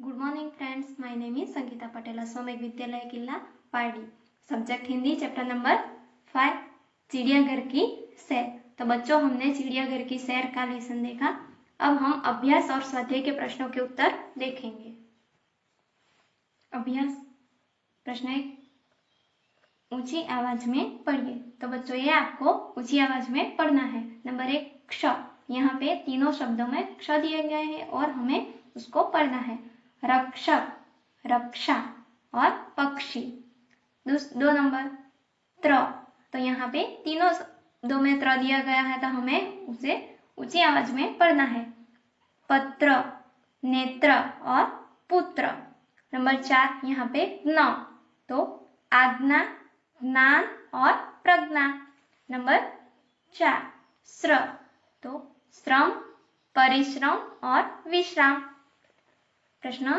Good morning friends, my name is Sangeeta Patel, असोमेक विद्यालय Killa Pardi. Subject Hindi, chapter number 5, चिड़ियाघर की सैर। तो बच्चों, हमने चिड़ियाघर की सैर का लेसन देखा। अब हम अभ्यास और स्वाध्याय के प्रश्नों के उत्तर देखेंगे। अभ्यास प्रश्न 1, ऊंची आवाज में पढ़िए। तो बच्चों, ये आपको ऊंची आवाज में पढ़ना है। नंबर 1, क्ष। यहाँ पे तीनों शब्दों में क्ष दिए गए हैं और हमें उसको पढ़ना है। रक्षक, रक्षा और पक्षी। 2 नंबर, त्र। तो यहाँ पे तीनों शब्दों में त्र दिया गया है, तो हमें उसे ऊंची आवाज में पढ़ना है। पत्र, नेत्र और पुत्र। नंबर 4, यहाँ पे न। तो आज्ञा, ज्ञान और प्रज्ञा। नंबर 4, श्र। तो श्रम, परिश्रम और विश्राम। प्रश्न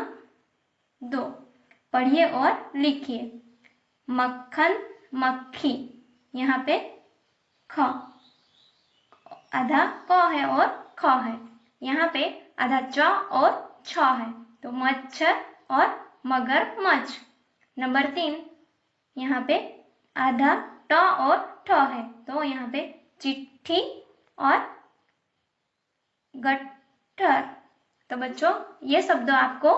2, पढ़िए और लिखिए। मक्खन, मक्खी। यहाँ पे ख, आधा क है और ख है। यहाँ पे आधा च और छ है, तो मच्छर और मगरमच्छ। नंबर 3, यहाँ पे आधा ट और ठ है, तो यहाँ पे चिट्ठी और गट्ठर। तो बच्चों, ये शब्द आपको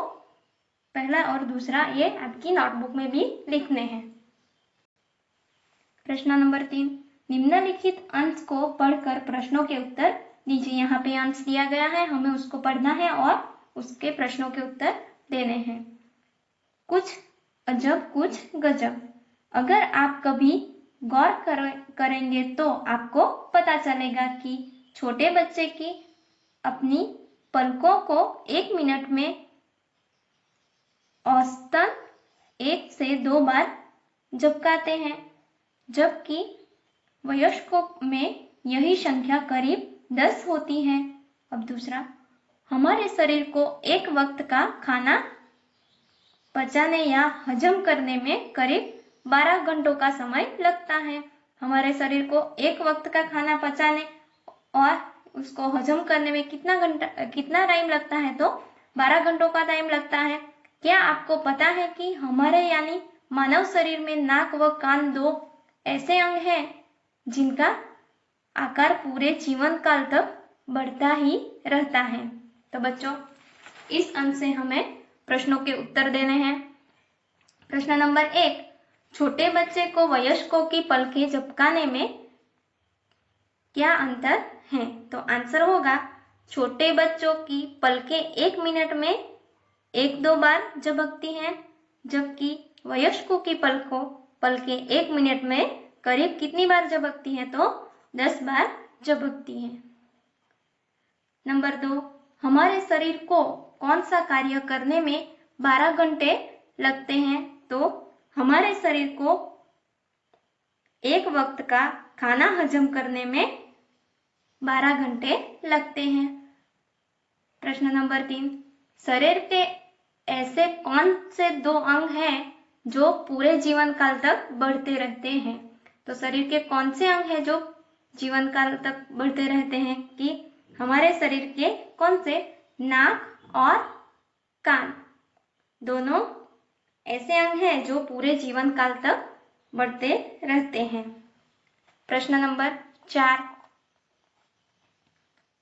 पहला और दूसरा ये आपकी नोटबुक में भी लिखने हैं। प्रश्न नंबर 3, निम्नलिखित अंश को पढ़कर प्रश्नों के उत्तर दीजिए। यहाँ पे अंश दिया गया है, हमें उसको पढ़ना है और उसके प्रश्नों के उत्तर देने हैं। कुछ अजब कुछ गजब। अगर आप कभी गौर करेंगे तो आपको पता चलेगा कि छोटे बच्चे की अपनी पलकों को 1 मिनट में औसतन 1 से 2 बार झपकाते हैं, जबकि वयस्कों में यही संख्या करीब 10 होती है। अब दूसरा, हमारे शरीर को एक वक्त का खाना पचाने या हजम करने में करीब 12 घंटों का समय लगता है। हमारे शरीर को एक वक्त का खाना पचाने और उसको हजम करने में कितना टाइम लगता है? तो 12 घंटों का टाइम लगता है। क्या आपको पता है कि हमारे यानी मानव शरीर में नाक व कान 2 ऐसे अंग हैं जिनका आकार पूरे जीवन काल तक बढ़ता ही रहता है? तो बच्चों, इस अंश से हमें प्रश्नों के उत्तर देने हैं। प्रश्न नंबर 1, छोटे बच्चे को वयस्कों की पलकें झपकाने में क्या अंतर है? तो आंसर होगा, छोटे बच्चों की पलकें 1 मिनट में 1-2 बार झपकती हैं, जबकि वयस्कों की पलकें 1 मिनट में करीब कितनी बार झपकती हैं? तो 10 बार झपकती हैं। नंबर 2, हमारे शरीर को कौन सा कार्य करने में 12 घंटे लगते हैं? तो हमारे शरीर को एक वक्त का खाना हजम करने में 12 घंटे लगते हैं। प्रश्न नंबर 3, शरीर के ऐसे कौन से 2 अंग हैं जो पूरे जीवन काल तक बढ़ते रहते हैं? तो शरीर के कौन से अंग हैं जो जीवन काल तक बढ़ते रहते हैं? कि हमारे शरीर के कौन से नाक और कान दोनों ऐसे अंग हैं जो पूरे जीवन काल तक बढ़ते रहते हैं। प्रश्न नंबर 4,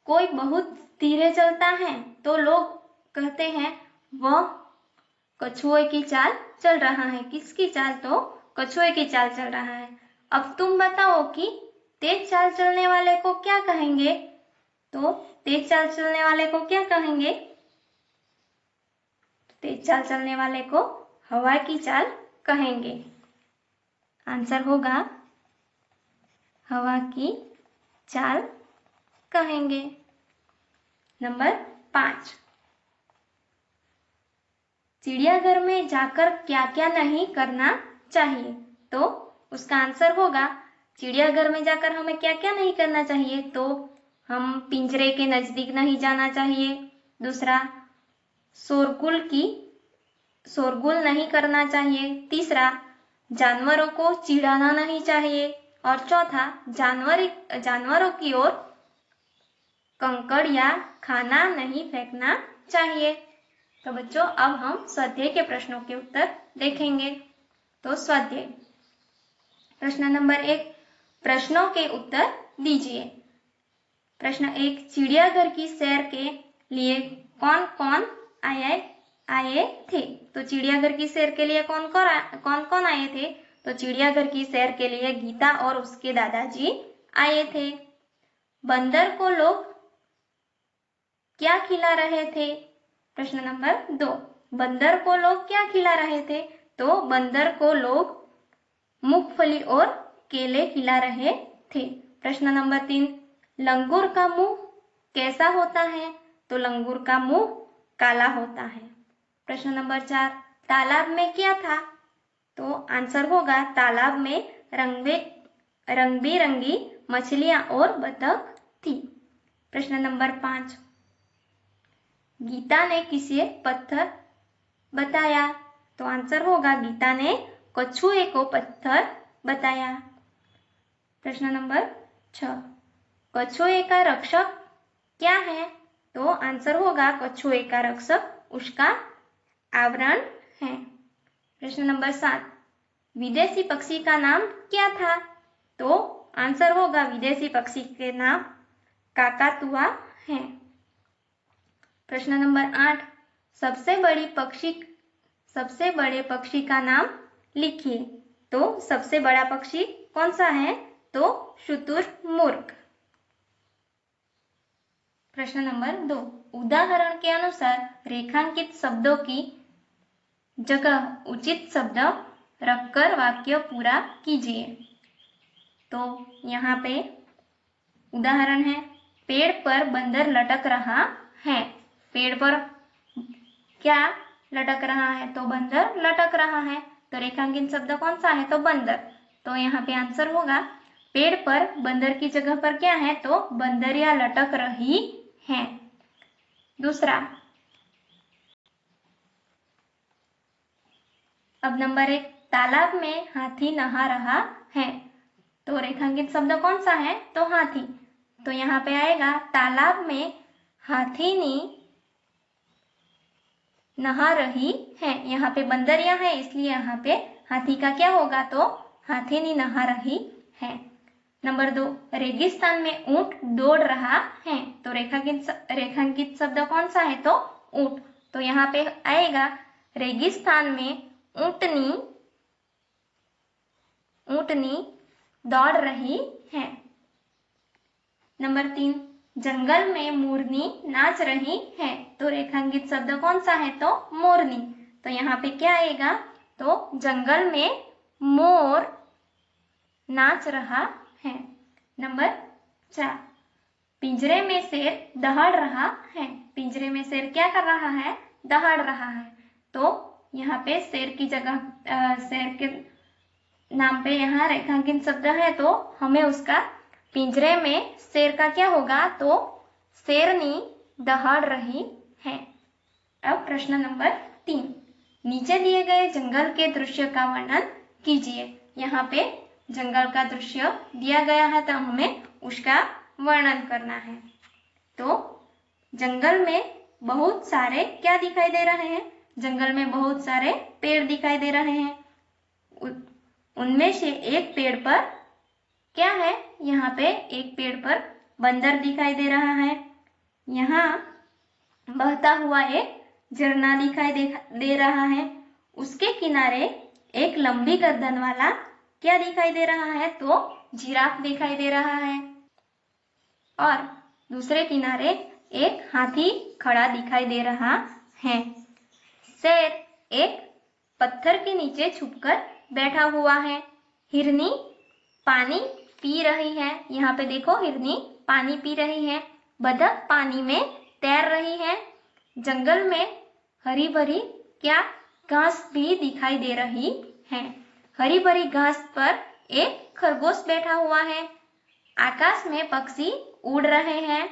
कोई बहुत धीरे चलता है तो लोग कहते हैं वह कछुए की चाल चल रहा है। किसकी चाल? तो कछुए की चाल चल रहा है। अब तुम बताओ कि तेज चाल चलने वाले को क्या कहेंगे? तो तेज चाल चलने वाले को क्या कहेंगे? तेज चाल चलने वाले को हवा की चाल कहेंगे। आंसर होगा, हवा की चाल कहेंगे। नंबर 5, चिड़ियाघर में जाकर क्या क्या नहीं करना चाहिए? तो उसका आंसर होगा, चिड़ियाघर में जाकर हमें क्या क्या नहीं करना चाहिए? तो हम पिंजरे के नजदीक नहीं जाना चाहिए। दूसरा, शोरगुल नहीं करना चाहिए। तीसरा, जानवरों को चिढ़ाना नहीं चाहिए। और चौथा, जानवरों की ओर कंकड़ या खाना नहीं फेंकना चाहिए। तो बच्चों अब हम स्वाध्याय के प्रश्नों के उत्तर देखेंगे। तो स्वाध्याय प्रश्न नंबर 1, प्रश्नों के उत्तर दीजिए। प्रश्न 1, चिड़ियाघर की सैर के लिए कौन कौन आए थे? तो चिड़ियाघर की सैर के लिए कौन कौन आए थे? तो चिड़ियाघर की सैर के लिए गीता और उसके दादाजी आए थे। बंदर को लोग क्या खिला रहे थे? प्रश्न नंबर 2, बंदर को लोग क्या खिला रहे थे? तो बंदर को लोग मूंगफली और केले खिला रहे थे। प्रश्न नंबर 3, लंगूर का मुंह कैसा होता है? तो लंगूर का मुंह काला होता है। प्रश्न नंबर 4, तालाब में क्या था? तो आंसर होगा तालाब में रंग बिरंगी मछलियां और बतख थी। प्रश्न नंबर 5, गीता ने किसे पत्थर बताया? तो आंसर होगा गीता ने कछुए को पत्थर बताया। प्रश्न नंबर 6, कछुए का रक्षक क्या है? तो आंसर होगा कछुए का रक्षक उसका आवरण है। प्रश्न नंबर 7, विदेशी पक्षी का नाम क्या था? तो आंसर होगा विदेशी पक्षी के नाम काकातुआ है। प्रश्न नंबर 8, सबसे बड़े पक्षी का नाम लिखिए। तो सबसे बड़ा पक्षी कौन सा है? तो शुतुरमुर्ग। प्रश्न नंबर 2, उदाहरण के अनुसार रेखांकित शब्दों की जगह उचित शब्द रखकर वाक्य पूरा कीजिए। तो यहाँ पे उदाहरण है, पेड़ पर बंदर लटक रहा है। पेड़ पर क्या लटक रहा है? तो बंदर लटक रहा है। तो रेखांकित शब्द कौन सा है? तो बंदर। तो यहाँ पे आंसर होगा पेड़ पर बंदर की जगह पर क्या है? तो बंदरिया लटक रही है। दूसरा, अब नंबर 1, तालाब में हाथी नहा रहा है। तो रेखांकित शब्द कौन सा है? तो हाथी। तो यहाँ पे आएगा तालाब में हाथीनी नहा रही है। यहाँ पे बंदरिया है इसलिए यहाँ पे हाथी का क्या होगा? तो हाथीनी नहा रही है। नंबर 2, रेगिस्तान में ऊंट दौड़ रहा है। तो रेखांकित शब्द कौन सा है? तो ऊंट। तो यहाँ पे आएगा रेगिस्तान में ऊंटनी दौड़ रही है। नंबर 3, जंगल में मोरनी नाच रही है। तो रेखांकित शब्द कौन सा है? तो मोरनी। तो यहाँ पे क्या आएगा? तो जंगल में मोर नाच रहा है। नंबर 4, पिंजरे में शेर दहाड़ रहा है। पिंजरे में शेर क्या कर रहा है? दहाड़ रहा है। तो यहाँ पे शेर की जगह शेर के नाम पे यहाँ रेखांकित शब्द है तो हमें उसका पिंजरे में शेर का क्या होगा? तो शेरनी दहाड़ रही है। अब प्रश्न नंबर 3, नीचे दिए गए जंगल के दृश्य का वर्णन कीजिए। यहाँ पे जंगल का दृश्य दिया गया है तो हमें उसका वर्णन करना है। तो जंगल में बहुत सारे क्या दिखाई दे रहे हैं? जंगल में बहुत सारे पेड़ दिखाई दे रहे हैं। उनमें से एक पेड़ पर क्या है? यहाँ पे एक पेड़ पर बंदर दिखाई दे रहा है। यहाँ बहता हुआ एक झरना दिखाई दे रहा है। उसके किनारे एक लंबी गर्दन वाला क्या दिखाई दे रहा है? तो जिराफ दिखाई दे रहा है। और दूसरे किनारे एक हाथी खड़ा दिखाई दे रहा है। शेर एक पत्थर के नीचे छुपकर बैठा हुआ है। हिरनी पानी पी रही है। यहाँ पे देखो हिरनी पानी पी रही है। बतख पानी में तैर रही है। जंगल में हरी भरी क्या घास भी दिखाई दे रही है। हरी भरी घास पर एक खरगोश बैठा हुआ है। आकाश में पक्षी उड़ रहे हैं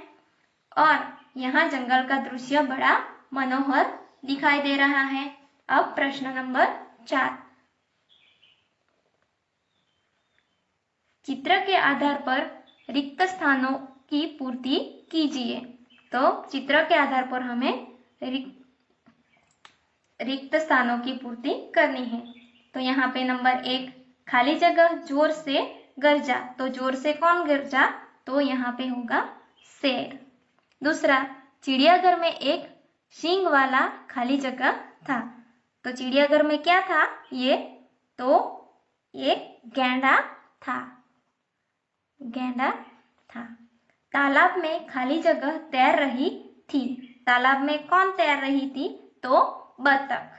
और यहाँ जंगल का दृश्य बड़ा मनोहर दिखाई दे रहा है। अब प्रश्न नंबर 4, चित्र के आधार पर रिक्त स्थानों की पूर्ति कीजिए। तो चित्र के आधार पर हमें रिक्त स्थानों की पूर्ति करनी है। तो यहाँ पे नंबर 1 खाली जगह जोर से गरजा, तो जोर से कौन गरजा, तो यहाँ पे होगा शेर। दूसरा, चिड़ियाघर में एक सींग वाला खाली जगह था, तो चिड़ियाघर में क्या था ये, तो एक गैंडा था, गैंडा था। तालाब में खाली जगह तैर रही थी, तालाब में कौन तैर रही थी, तो बतख,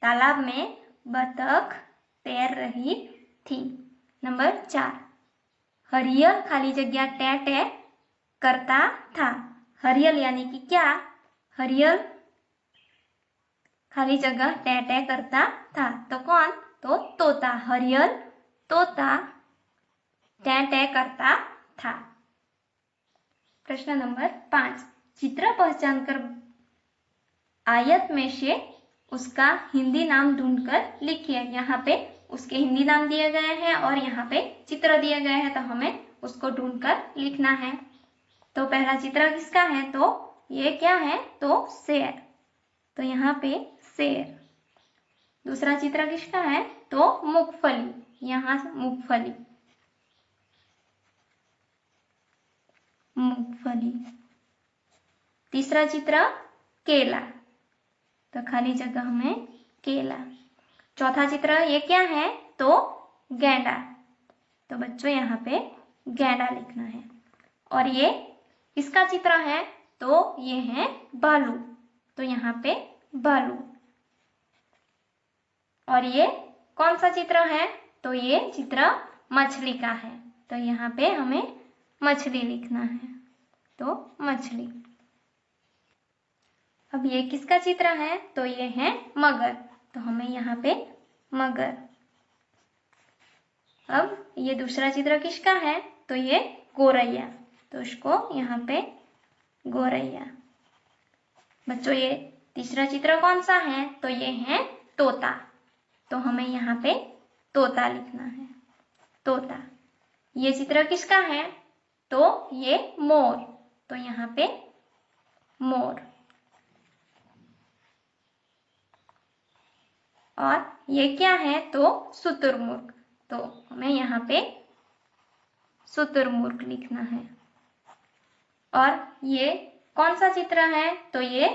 तालाब में बतख तैर रही थी। नंबर 4 हरियल खाली जगह टे टे करता था, हरियल यानी कि क्या, हरियल खाली जगह टे टे करता था, तो कौन, तो तोता, हरियल तोता टे टे करता था। प्रश्न नंबर 5 चित्र पहचान कर आयत में से उसका हिंदी नाम ढूंढकर लिखिए। यहाँ पे उसके हिंदी नाम दिए गए हैं और यहाँ पे चित्र दिए गए हैं, तो हमें उसको ढूंढकर लिखना है। तो पहला चित्र किसका है, तो ये क्या है, तो शेर, तो यहाँ पे शेर। दूसरा चित्र किसका है, तो मूंगफली, यहाँ मूंगफली, मूंगफली। तीसरा चित्र केला, तो खाली जगह में केला। चौथा चित्र ये क्या है, तो गैंडा, तो बच्चों यहाँ पे गैंडा लिखना है। और ये किसका चित्र है, तो ये है भालू, तो यहाँ पे भालू। और ये कौन सा चित्र है, तो ये चित्र मछली का है, तो यहाँ पे हमें मछली लिखना है, तो मछली। अब ये किसका चित्र है, तो ये है मगर, तो हमें यहाँ पे मगर। अब ये दूसरा चित्र किसका है, तो ये गोरैया, तो इसको यहाँ पे गोरैया। बच्चों ये तीसरा चित्र कौन सा है, तो ये है तोता, तो हमें यहाँ पे तोता लिखना है, तोता। ये चित्र किसका है, तो ये मोर, तो यहाँ पे मोर। और ये क्या है, तो शुतुरमुर्ग, तो हमें यहाँ पे शुतुरमुर्ग लिखना है। और ये कौन सा चित्र है, तो ये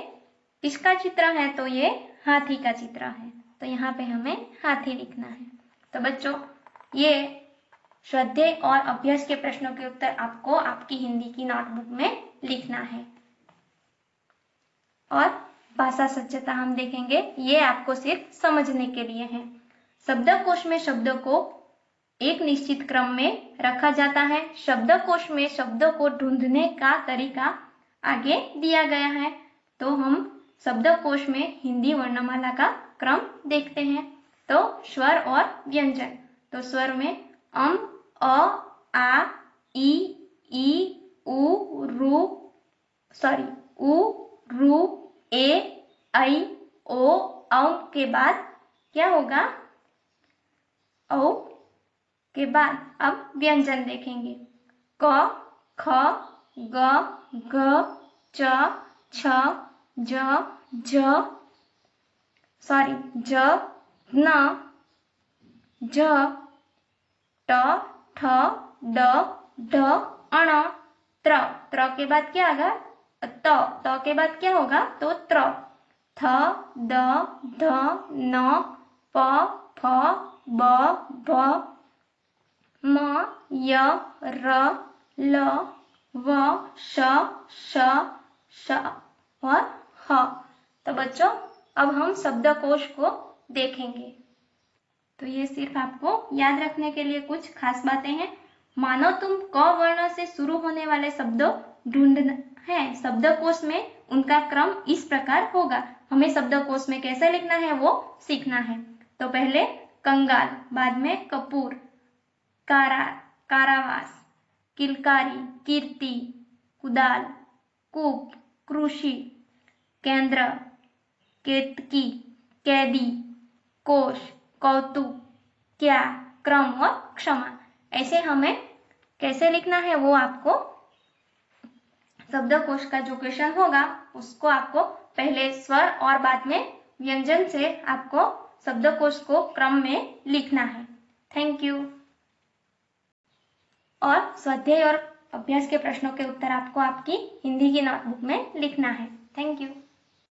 किसका चित्र है, तो ये हाथी का चित्र है, तो यहाँ पे हमें हाथी लिखना है। तो बच्चों ये स्वाध्याय और अभ्यास के प्रश्नों के उत्तर आपको आपकी हिंदी की नोटबुक में लिखना है। और भाषा सज्जता हम देखेंगे, ये आपको सिर्फ समझने के लिए है। शब्दकोश में शब्दों को एक निश्चित क्रम में रखा जाता है, शब्दकोश में शब्दों को ढूंढने का तरीका आगे दिया गया है। तो हम शब्दकोश में हिंदी वर्णमाला का क्रम देखते हैं। तो स्वर और व्यंजन, तो स्वर में अ, आ, ई, उ, रू, ए, ऐ, ओ, औ के बाद क्या होगा, औ के बाद अब व्यंजन देखेंगे। क, ख, ग, घ, च, छ, ज, ज, न, झ, ट, ठ, ड, ढ, अण, त्र के बाद क्या आएगा, त के बाद क्या होगा, तो त्र, थ, द, ध, न, प, फ, ब, भ, म, य, र, ल, व, श, और ह। तो बच्चों अब हम शब्दकोश को देखेंगे। तो ये सिर्फ आपको याद रखने के लिए कुछ खास बातें हैं। मानो तुम क वर्ण से शुरू होने वाले शब्दों ढूंढना है, शब्दकोश में उनका क्रम इस प्रकार होगा। हमें शब्दकोश में कैसे लिखना है वो सीखना है। तो पहले कंगाल, बाद में कपूर, कारावास, किलकारी, कीर्ति, कुदाल, कूप, कृषि, केंद्र, केतकी, कैदी, कोश, कौतुक, क्या, क्रम और क्षमा। ऐसे हमें कैसे लिखना है वो आपको शब्दकोश का जो क्वेश्चन होगा उसको आपको पहले स्वर और बाद में व्यंजन से आपको शब्दकोश को क्रम में लिखना है। Thank you. और स्वाध्याय और अभ्यास के प्रश्नों के उत्तर आपको आपकी हिंदी की नोटबुक में लिखना है। Thank you.